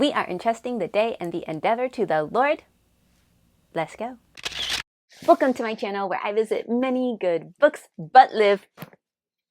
We are entrusting the day and the endeavor to the Lord. Let's go. Welcome to my channel where I visit many good books but live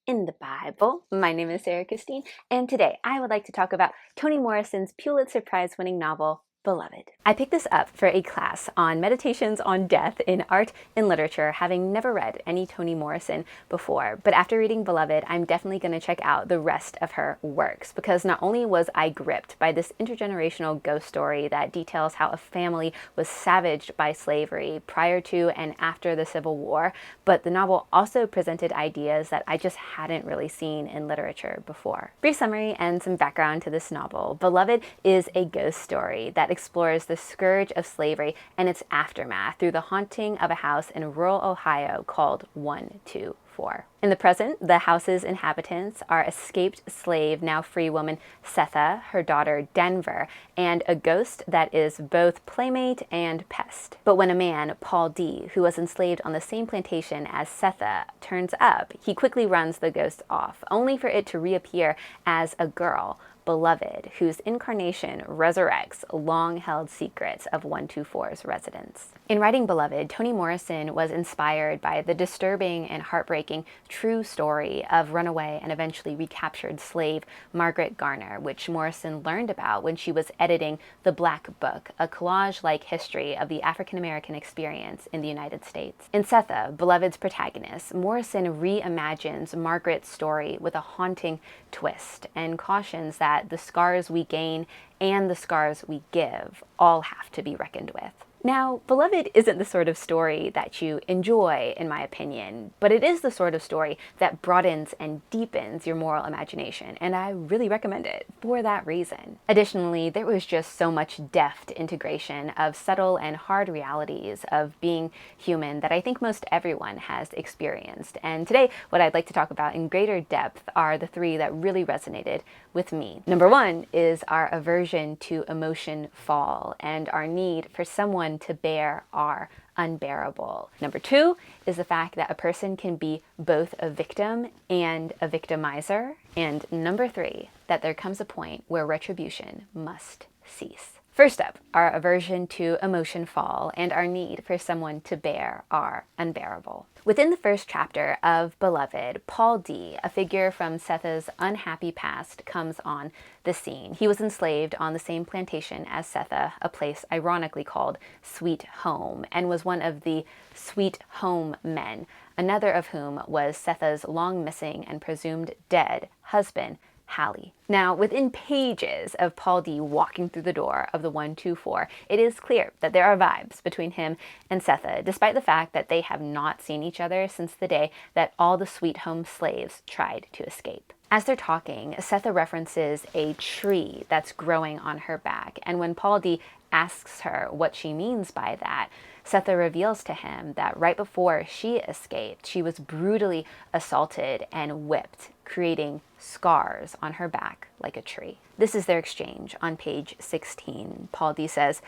in the Bible. My name is Augustine, and today I would like to talk about Toni Morrison's Pulitzer Prize-winning novel, Beloved. I picked this up for a class on meditations on death in art and literature, having never read any Toni Morrison before. But after reading Beloved, I'm definitely going to check out the rest of her works, because not only was I gripped by this intergenerational ghost story that details how a family was savaged by slavery prior to and after the Civil War, but the novel also presented ideas that I just hadn't really seen in literature before. Brief summary and some background to this novel. Beloved is a ghost story that explores the scourge of slavery and its aftermath through the haunting of a house in rural Ohio called 124. In the present, the house's inhabitants are escaped slave, now free woman Setha, her daughter Denver, and a ghost that is both playmate and pest. But when a man, Paul D., who was enslaved on the same plantation as Setha, turns up, he quickly runs the ghost off, only for it to reappear as a girl, Beloved, whose incarnation resurrects long-held secrets of 124's residents. In writing Beloved, Toni Morrison was inspired by the disturbing and heartbreaking true story of runaway and eventually recaptured slave Margaret Garner, which Morrison learned about when she was editing The Black Book, a collage-like history of the African-American experience in the United States. In Setha, Beloved's protagonist, Morrison reimagines Margaret's story with a haunting twist and cautions that the scars we gain and the scars we give all have to be reckoned with. Now, Beloved isn't the sort of story that you enjoy, in my opinion, but it is the sort of story that broadens and deepens your moral imagination, and I really recommend it for that reason. Additionally, there was just so much deft integration of subtle and hard realities of being human that I think most everyone has experienced. And today, what I'd like to talk about in greater depth are the three that really resonated with me. Number one is our aversion to Emotionfall and our need for someone to bear our unbearable. Number two is the fact that a person can be both a victim and a victimizer. And number three, that there comes a point where retribution must cease. First up, our aversion to Emotionfall and our need for someone to bear our unbearable. Within the first chapter of Beloved, Paul D., a figure from Setha's unhappy past, comes on the scene. He was enslaved on the same plantation as Setha, a place ironically called Sweet Home, and was one of the Sweet Home men, another of whom was Setha's long-missing and presumed dead husband, Hallie. Now, within pages of Paul D. walking through the door of the 124, it is clear that there are vibes between him and Setha, despite the fact that they have not seen each other since the day that all the Sweet Home slaves tried to escape. As they're talking, Setha references a tree that's growing on her back, and when Paul D. asks her what she means by that, Setha reveals to him that right before she escaped, she was brutally assaulted and whipped, creating scars on her back like a tree. This is their exchange on page 16. Paul D. says,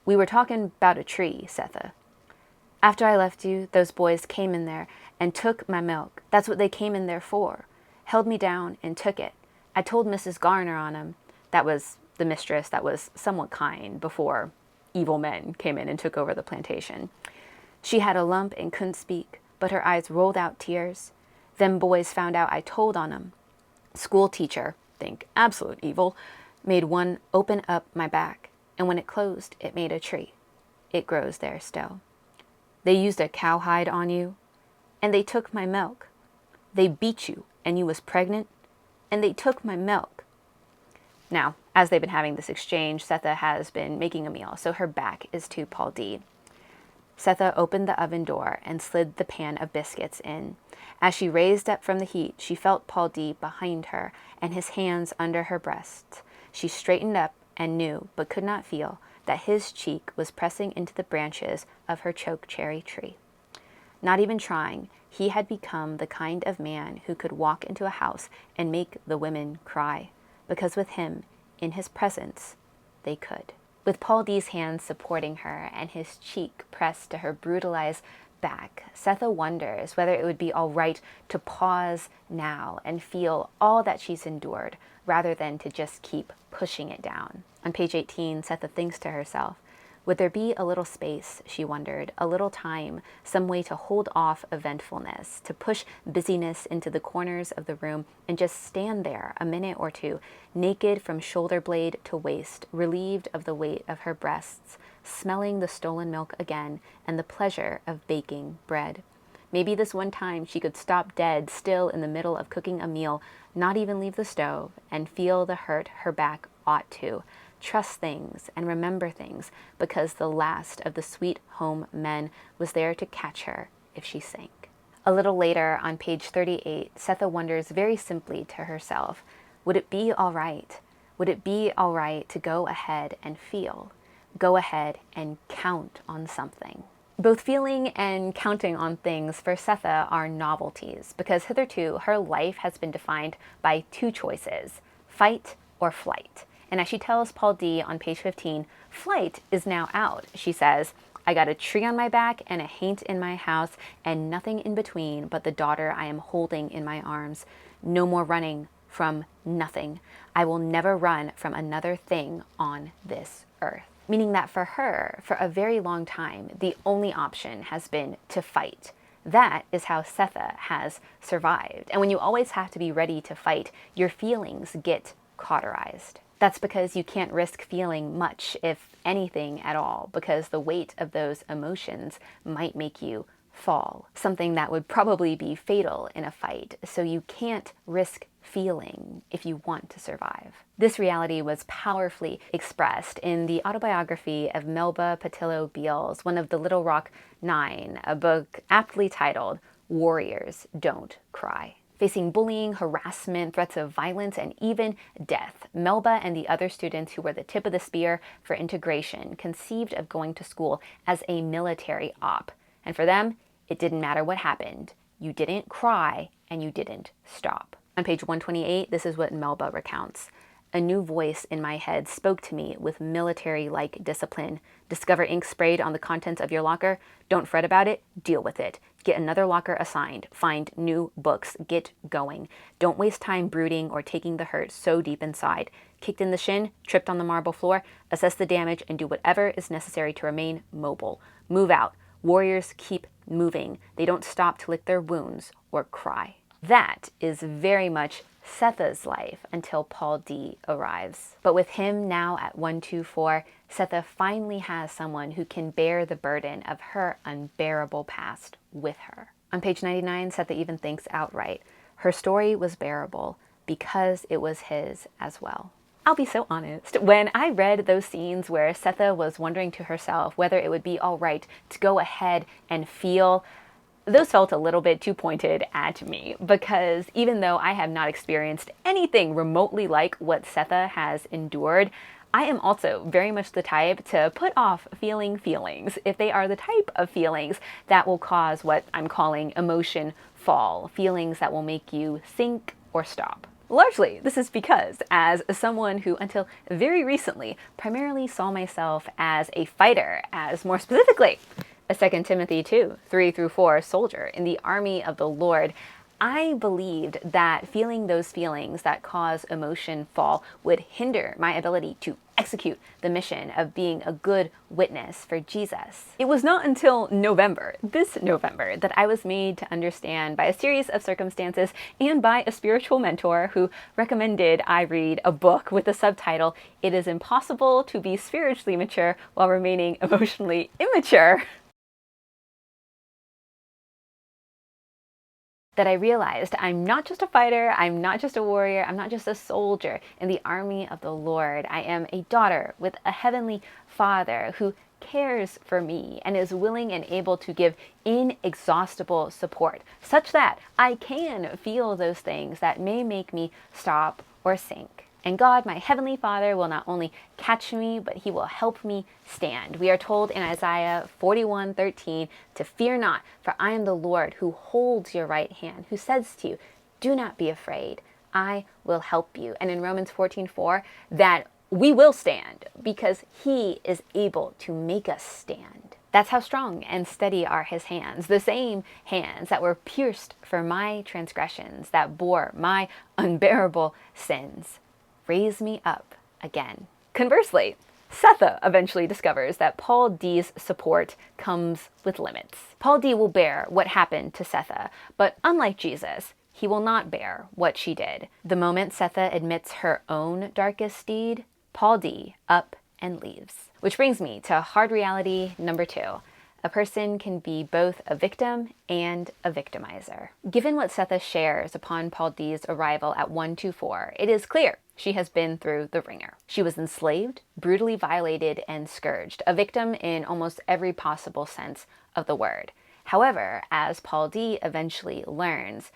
"We were talking about a tree, Setha. After I left you, those boys came in there and took my milk. That's what they came in there for. Held me down and took it. I told Mrs. Garner on them." That was the mistress that was somewhat kind before evil men came in and took over the plantation. "She had a lump and couldn't speak, but her eyes rolled out tears. Them boys found out I told on 'em. School teacher, think absolute evil, made one open up my back, and when it closed, it made a tree. It grows there still. They used a cowhide on you, and they took my milk. They beat you, and you was pregnant, and they took my milk." Now, as they've been having this exchange, Setha has been making a meal, so her back is to Paul D. Setha opened the oven door and slid the pan of biscuits in. As she raised up from the heat, she felt Paul D. behind her and his hands under her breasts. She straightened up and knew, but could not feel, that his cheek was pressing into the branches of her chokecherry tree. Not even trying, he had become the kind of man who could walk into a house and make the women cry, because with him, in his presence, they could. With Paul D.'s hands supporting her and his cheek pressed to her brutalized back, Setha wonders whether it would be all right to pause now and feel all that she's endured, rather than to just keep pushing it down. On page 18, Setha thinks to herself, would there be a little space, she wondered, a little time, some way to hold off eventfulness, to push busyness into the corners of the room and just stand there a minute or two, naked from shoulder blade to waist, relieved of the weight of her breasts, smelling the stolen milk again and the pleasure of baking bread. Maybe this one time she could stop dead still in the middle of cooking a meal, not even leave the stove, and feel the hurt her back ought to. Trust things and remember things, because the last of the sweet home men was there to catch her if she sank. A little later, on page 38, Setha wonders very simply to herself, would it be all right? Would it be all right to go ahead and feel? Go ahead and count on something. Both feeling and counting on things for Setha are novelties, because hitherto her life has been defined by two choices, fight or flight. And as she tells Paul D on page 15, flight is now out. She says, I got a tree on my back and a haint in my house and nothing in between but the daughter I am holding in my arms. No more running from nothing. I will never run from another thing on this earth. Meaning that for her, for a very long time, the only option has been to fight. That is how Setha has survived. And when you always have to be ready to fight, your feelings get cauterized. That's because you can't risk feeling much, if anything at all, because the weight of those emotions might make you fall, something that would probably be fatal in a fight. So you can't risk feeling if you want to survive. This reality was powerfully expressed in the autobiography of Melba Pattillo Beals, one of the Little Rock Nine, a book aptly titled Warriors Don't Cry. Facing bullying, harassment, threats of violence, and even death, Melba and the other students who were the tip of the spear for integration conceived of going to school as a military op. And for them, it didn't matter what happened. You didn't cry and you didn't stop. On page 128, this is what Melba recounts. A new voice in my head spoke to me with military-like discipline. Discover ink sprayed on the contents of your locker? Don't fret about it. Deal with it. Get another locker assigned. Find new books. Get going. Don't waste time brooding or taking the hurt so deep inside. Kicked in the shin, tripped on the marble floor, assess the damage, and do whatever is necessary to remain mobile. Move out. Warriors keep moving. They don't stop to lick their wounds or cry. That is very much Setha's life until Paul D arrives. But with him now at 124, Setha finally has someone who can bear the burden of her unbearable past with her. On page 99, Setha even thinks outright, her story was bearable because it was his as well. I'll be so honest, when I read those scenes where Setha was wondering to herself whether it would be all right to go ahead and feel, those felt a little bit too pointed at me, because even though I have not experienced anything remotely like what Setha has endured, I am also very much the type to put off feeling feelings if they are the type of feelings that will cause what I'm calling emotion fall, feelings that will make you think or stop. Largely, this is because, as someone who until very recently primarily saw myself as a fighter, as more specifically a 2 Timothy 2, 3-4 soldier in the army of the Lord, I believed that feeling those feelings that cause emotion fall would hinder my ability to execute the mission of being a good witness for Jesus. It was not until November, this November, that I was made to understand by a series of circumstances and by a spiritual mentor who recommended I read a book with the subtitle, It is Impossible to be Spiritually Mature While Remaining Emotionally Immature, that I realized I'm not just a fighter, I'm not just a warrior, I'm not just a soldier in the army of the Lord. I am a daughter with a heavenly Father who cares for me and is willing and able to give inexhaustible support, such that I can feel those things that may make me stop or sink. And God, my heavenly Father, will not only catch me, but he will help me stand. We are told in Isaiah 41:13 to fear not, for I am the Lord who holds your right hand, who says to you, do not be afraid, I will help you. And in Romans 14:4, that we will stand because he is able to make us stand. That's how strong and steady are his hands, the same hands that were pierced for my transgressions, that bore my unbearable sins. Raise me up again Conversely, Setha eventually discovers that Paul D's support comes with limits. Paul D will bear what happened to Setha, but unlike Jesus, he will not bear what she did. The moment Setha admits her own darkest deed, Paul D up and leaves. Which brings me to hard reality number 2. A person can be both a victim and a victimizer. Given what Setha shares upon Paul D's arrival at 124, it is clear she has been through the ringer. She was enslaved, brutally violated, and scourged, a victim in almost every possible sense of the word. However, as Paul D eventually learns,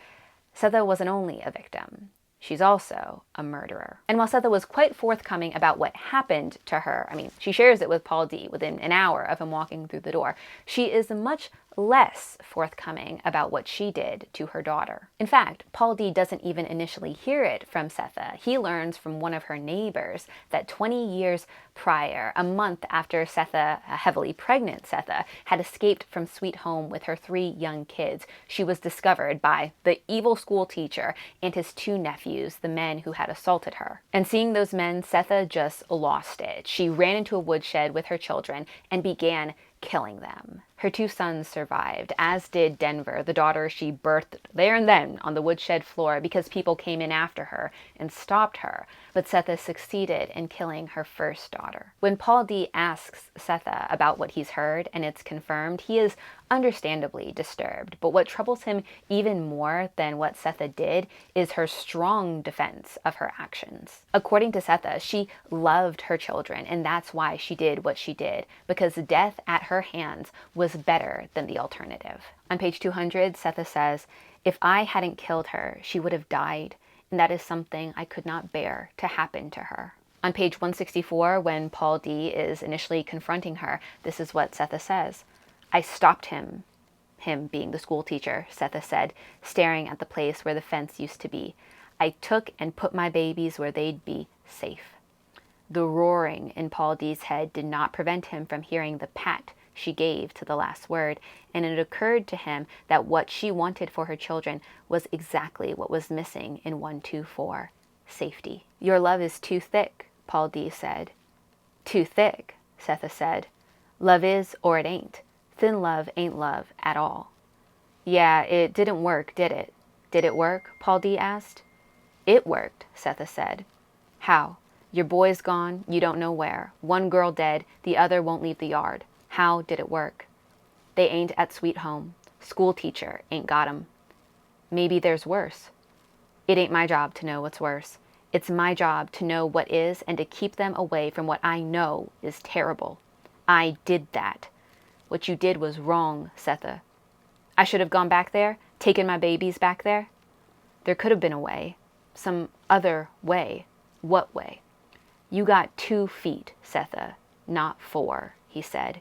Setha wasn't only a victim. She's also a murderer. And while Setha was quite forthcoming about what happened to her, she shares it with Paul D within an hour of him walking through the door, she is much less forthcoming about what she did to her daughter. In fact, Paul D doesn't even initially hear it from Setha. He learns from one of her neighbors that 20 years prior, a month after Setha, a heavily pregnant Setha, had escaped from Sweet Home with her 3 young kids, she was discovered by the evil school teacher and his 2 nephews, the men who had assaulted her. And seeing those men, Setha just lost it. She ran into a woodshed with her children and began killing them. Her 2 sons survived, as did Denver, the daughter she birthed there and then on the woodshed floor because people came in after her and stopped her. But Setha succeeded in killing her first daughter. When Paul D asks Setha about what he's heard and it's confirmed, he is understandably disturbed. But what troubles him even more than what Setha did is her strong defense of her actions. According to Setha, she loved her children, and that's why she did what she did, because death at her hands was better than the alternative. On page 200, Setha says, "If I hadn't killed her, she would have died, and that is something I could not bear to happen to her." On page 164, when Paul D is initially confronting her, this is what Setha says. "I stopped him," him being the school teacher, Setha said, staring at the place where the fence used to be. "I took and put my babies where they'd be safe." The roaring in Paul D's head did not prevent him from hearing the pat she gave to the last word, and it occurred to him that what she wanted for her children was exactly what was missing in 124, safety. "Your love is too thick," Paul D said. "Too thick," Setha said. "Love is or it ain't. Thin love ain't love at all." "Yeah, it didn't work, did it?" "Did it work?" Paul D asked. "It worked," Setha said. "How?" "Your boy's gone, you don't know where. 1 girl dead, the other won't leave the yard. How did it work?" "They ain't at Sweet Home. School teacher ain't got 'em." "Maybe there's worse." "It ain't my job to know what's worse. It's my job to know what is and to keep them away from what I know is terrible. I did that. What you did was wrong, Setha." "I should have gone back there, taken my babies back there?" "There could have been a way. Some other way." "What way?" "You got 2 feet, Setha, not 4, he said.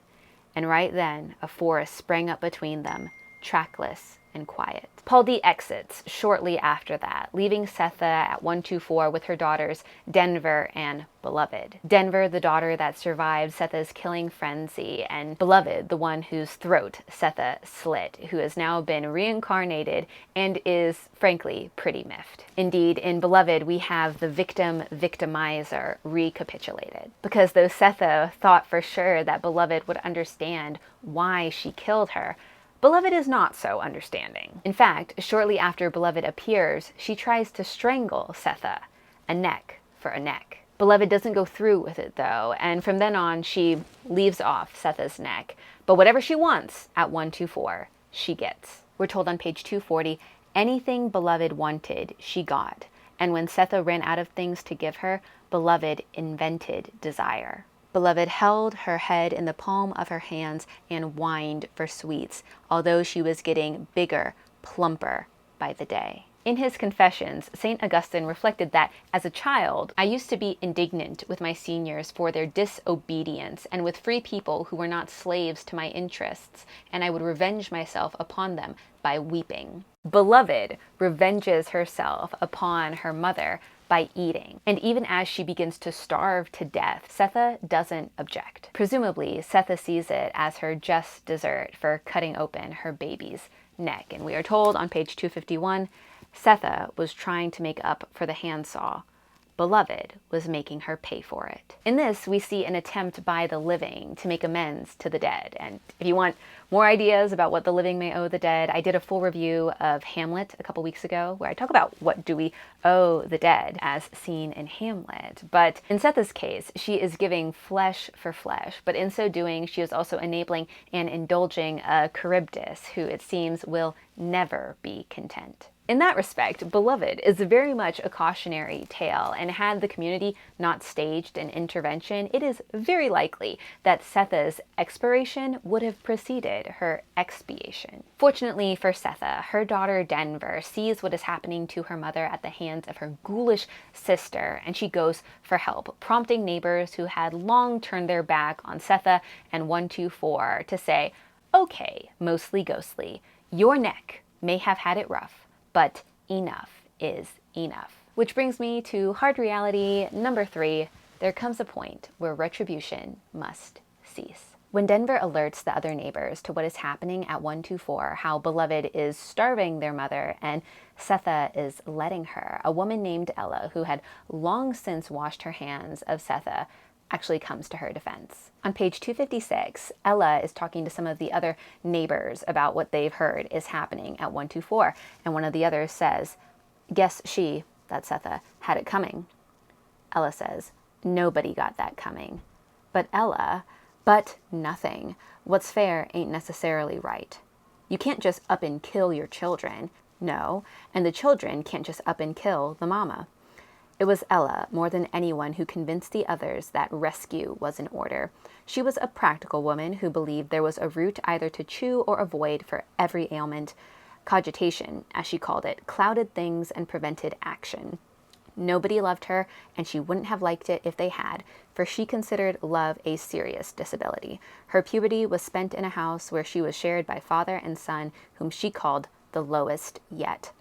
And right then, a forest sprang up between them, trackless and quiet. Paul D exits shortly after that, leaving Setha at 124 with her daughters, Denver and Beloved. Denver, the daughter that survived Setha's killing frenzy, and Beloved, the one whose throat Setha slit, who has now been reincarnated and is, frankly, pretty miffed. Indeed, in Beloved, we have the victimizer recapitulated. Because though Setha thought for sure that Beloved would understand why she killed her, Beloved is not so understanding. In fact, shortly after Beloved appears, she tries to strangle Setha, a neck for a neck. Beloved doesn't go through with it though, and from then on she leaves off Setha's neck. But whatever she wants at 124, she gets. We're told on page 240, anything Beloved wanted, she got. And when Setha ran out of things to give her, Beloved invented desire. Beloved held her head in the palm of her hands and whined for sweets, although she was getting bigger, plumper by the day. In his Confessions, St. Augustine reflected that, as a child, I used to be indignant with my seniors for their disobedience and with free people who were not slaves to my interests, and I would revenge myself upon them by weeping. Beloved revenges herself upon her mother by eating. And even as she begins to starve to death, Setha doesn't object. Presumably, Setha sees it as her just dessert for cutting open her baby's neck. And we are told on page 251, Setha was trying to make up for the handsaw. beloved was making her pay for it. In this, we see an attempt by the living to make amends to the dead. And if you want more ideas about what the living may owe the dead, I did a full review of Hamlet a couple weeks ago where I talk about what do we owe the dead as seen in Hamlet. But in Setha's case, she is giving flesh for flesh, but in so doing, she is also enabling and indulging a Charybdis who it seems will never be content. In that respect, Beloved is very much a cautionary tale, and had the community not staged an intervention, it is very likely that Setha's expiration would have preceded her expiation. Fortunately for Setha, her daughter Denver sees what is happening to her mother at the hands of her ghoulish sister, and she goes for help, prompting neighbors who had long turned their back on Setha and 124 to say, "Okay, mostly ghostly, your neck may have had it rough, but enough is enough." Which brings me to hard reality number 3. There comes a point where retribution must cease. When Denver alerts the other neighbors to what is happening at 124, how Beloved is starving their mother and Setha is letting her, a woman named Ella, who had long since washed her hands of Setha, actually comes to her defense. On page 256, Ella is talking to some of the other neighbors about what they've heard is happening at 124, and one of the others says, "Guess she," that's Setha, "had it coming." Ella says, "Nobody got that coming." But Ella, "But nothing. What's fair ain't necessarily right. You can't just up and kill your children." No, and the children can't just up and kill the mama. It was Ella, more than anyone, who convinced the others that rescue was in order. She was a practical woman who believed there was a route either to chew or avoid for every ailment. Cogitation, as she called it, clouded things and prevented action. Nobody loved her, and she wouldn't have liked it if they had, for she considered love a serious disability. Her puberty was spent in a house where she was shared by father and son, whom she called the lowest yet.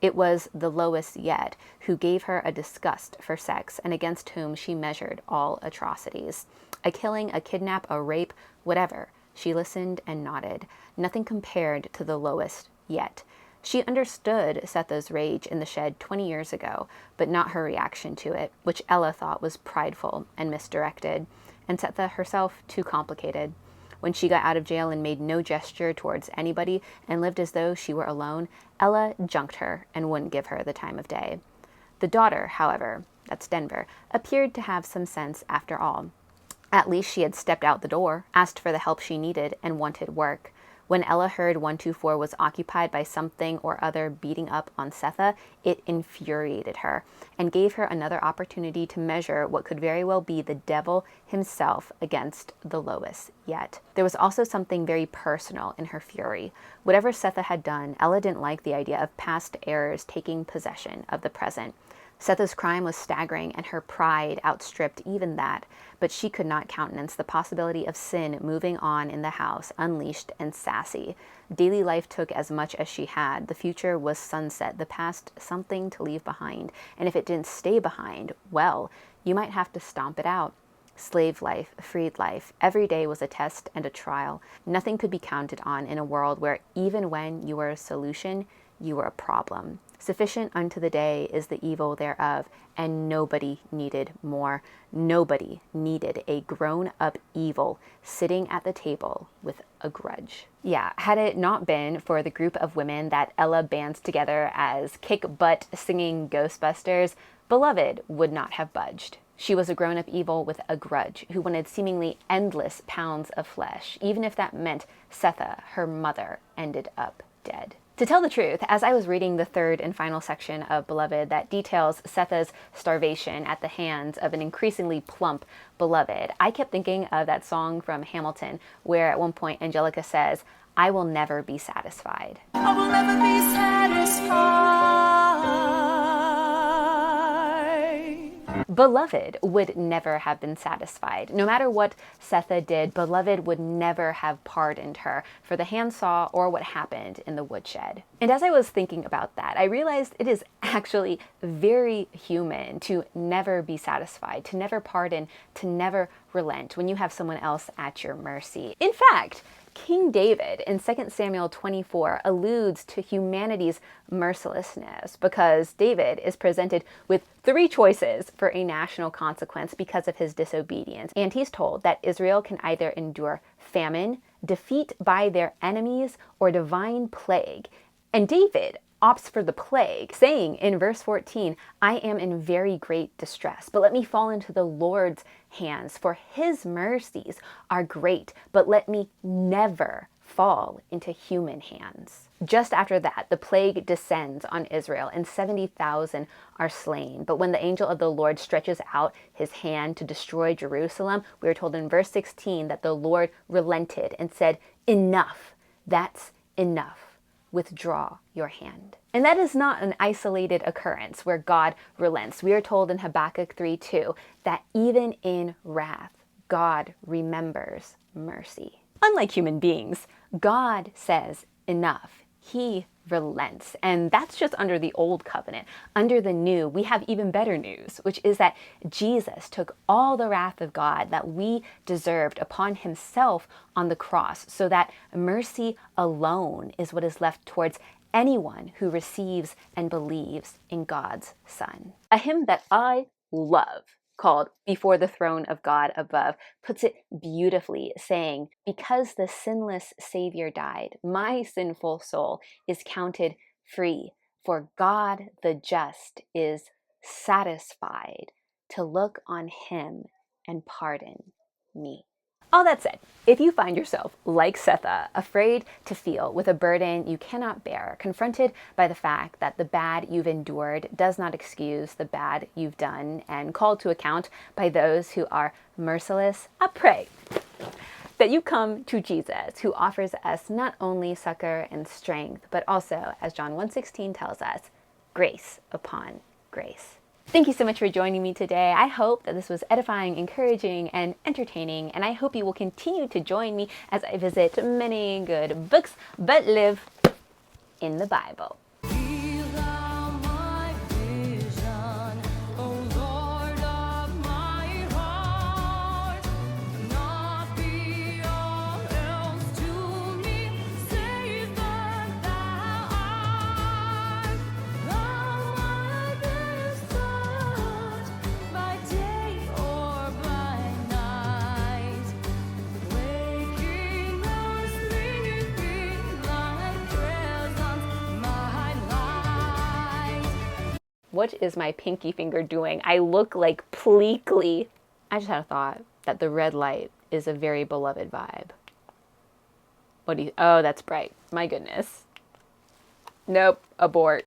It was the lowest yet who gave her a disgust for sex and against whom she measured all atrocities. A killing, a kidnap, a rape, whatever. She listened and nodded. Nothing compared to the lowest yet. She understood Setha's rage in the shed 20 years ago, but not her reaction to it, which Ella thought was prideful and misdirected, and Setha herself too complicated. When she got out of jail and made no gesture towards anybody and lived as though she were alone, Ella junked her and wouldn't give her the time of day. The daughter, however, that's Denver, appeared to have some sense after all. At least she had stepped out the door, asked for the help she needed, and wanted work. When Ella heard 124 was occupied by something or other beating up on Setha, it infuriated her and gave her another opportunity to measure what could very well be the devil himself against the lowest yet. There was also something very personal in her fury. Whatever Setha had done, Ella didn't like the idea of past errors taking possession of the present. Setha's crime was staggering, and her pride outstripped even that, but she could not countenance the possibility of sin moving on in the house, unleashed and sassy. Daily life took as much as she had. The future was sunset, the past something to leave behind, and if it didn't stay behind, well, you might have to stomp it out. Slave life, freed life, every day was a test and a trial. Nothing could be counted on in a world where even when you were a solution, you were a problem. Sufficient unto the day is the evil thereof, and nobody needed more. Nobody needed a grown-up evil sitting at the table with a grudge. Yeah, had it not been for the group of women that Ella bands together as kick-butt singing Ghostbusters, Beloved would not have budged. She was a grown-up evil with a grudge who wanted seemingly endless pounds of flesh, even if that meant Setha, her mother, ended up dead. To tell the truth, as I was reading the third and final section of Beloved that details Setha's starvation at the hands of an increasingly plump Beloved, I kept thinking of that song from Hamilton, where at one point Angelica says, "I will never be satisfied." I will never be satisfied. Beloved would never have been satisfied. No matter what Setha did, Beloved would never have pardoned her for the handsaw or what happened in the woodshed. And as I was thinking about that, I realized it is actually very human to never be satisfied, to never pardon, to never relent when you have someone else at your mercy. In fact, King David in 2 Samuel 24 alludes to humanity's mercilessness because David is presented with 3 choices for a national consequence because of his disobedience. And he's told that Israel can either endure famine, defeat by their enemies, or divine plague. And David opts for the plague, saying in verse 14, I am in very great distress, but let me fall into the Lord's hands, for his mercies are great, but let me never fall into human hands. Just after that, the plague descends on Israel, and 70,000 are slain. But when the angel of the Lord stretches out his hand to destroy Jerusalem, we are told in verse 16 that the Lord relented and said, enough, that's enough. Withdraw your hand. And that is not an isolated occurrence where God relents. We are told in Habakkuk 3:2 that even in wrath, God remembers mercy. Unlike human beings, God says enough. He relents. And that's just under the old covenant. Under the new, we have even better news, which is that Jesus took all the wrath of God that we deserved upon himself on the cross, so that mercy alone is what is left towards anyone who receives and believes in God's Son. A hymn that I love, called Before the Throne of God Above, puts it beautifully, saying, because the sinless Savior died, my sinful soul is counted free, for God the just is satisfied to look on him and pardon me. All that said, if you find yourself, like Setha, afraid to feel with a burden you cannot bear, confronted by the fact that the bad you've endured does not excuse the bad you've done, and called to account by those who are merciless, I pray that you come to Jesus, who offers us not only succor and strength, but also, as John 1:16 tells us, grace upon grace. Thank you so much for joining me today. I hope that this was edifying, encouraging, and entertaining, and I hope you will continue to join me as I visit many good books, but live in the Bible. What is my pinky finger doing? I look like Pleakley. I just had a thought that the red light is a very beloved vibe. What do you, oh, that's bright. My goodness. Nope, abort.